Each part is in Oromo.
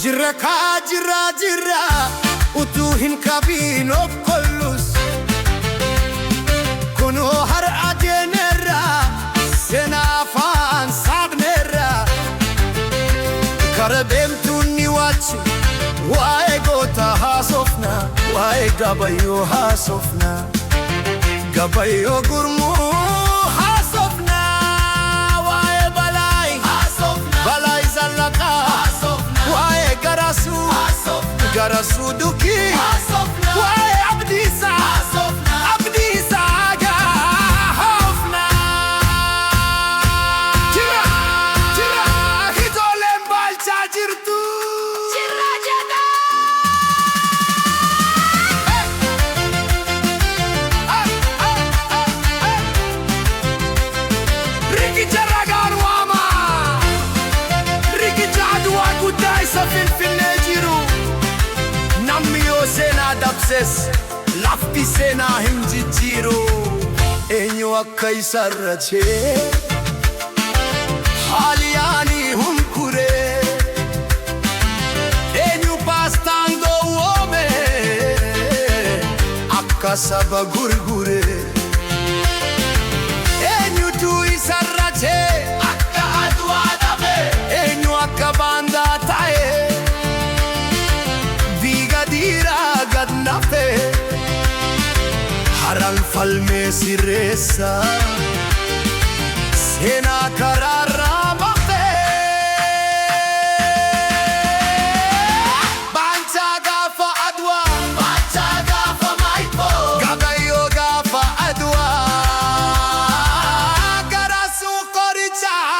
Jirra kaa jirra utuu hin qabiin of kollus kunoo har'a deemerra seenaa afaan saaqneerra kara deemtuun ni waachi waa'ee goota haasofna waa'ee gabayyoo haasofna gabayyoo gurmuu haasofna waa'ee balaay zallaqaa waa'ee garasuu dukii waa'ee abdiisaa gaafna jira hitooleen baalchaa jirtu jirra jedha riqicha ragaan waama riqicha aduwaa guddaa isa finfinnee jiru namni yoo seenaa dabses lafti seenaa hin jijjiiru eenyu akka isarra chee haaliyaanii hunkuree eenyu baastaan gowwoome akka saba gurguree eenyutu isarra chee akka aduwaa dhabe eenyu akka baandaa ta'e gad nafe haran falmee sirreessa seenaa karaarraa bafe baancaa gaafa aduwaa baancaa gaafa maayikoo gabayyoo gaafa aduwaa garasuu qorichaa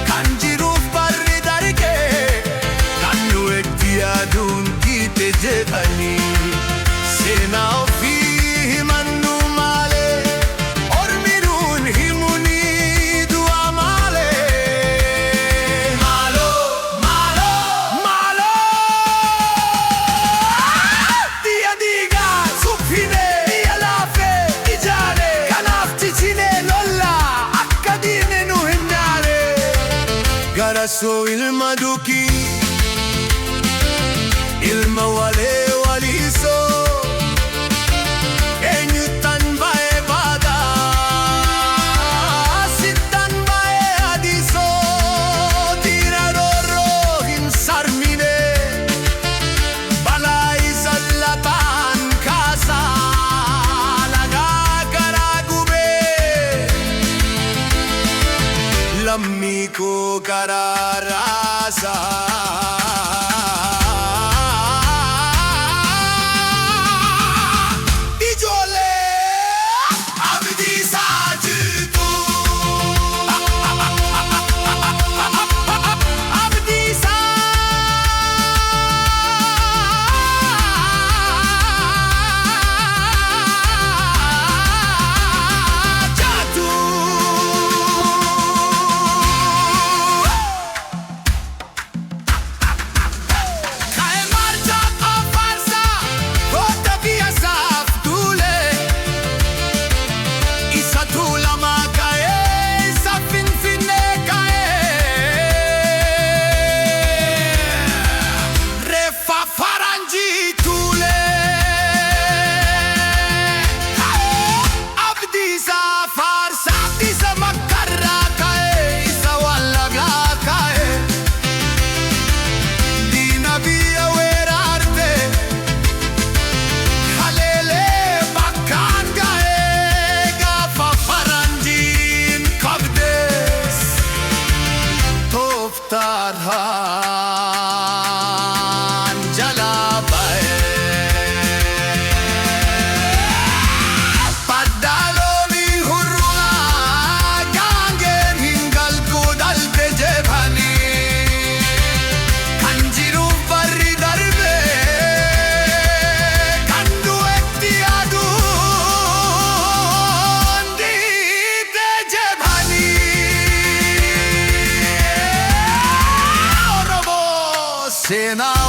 kan jiruuf barri dargee kan nu eegdi yaaduun giite jedhanii seenaa ofii himannu maalee ormi nuun himunii du'a maalee maaloo diya diigaa suphinee diya laafee ijaaree kanaaf cichinee lollaa garasoo ilma dukii ilma walee waliisoo eenyutan baay'ee baadaa sittan baay'ee adiisoo diina roorroo hin sarmine balaa zallaqaan kaasaa lagaa garaa gubee lammii koo karaaraasaa seenaa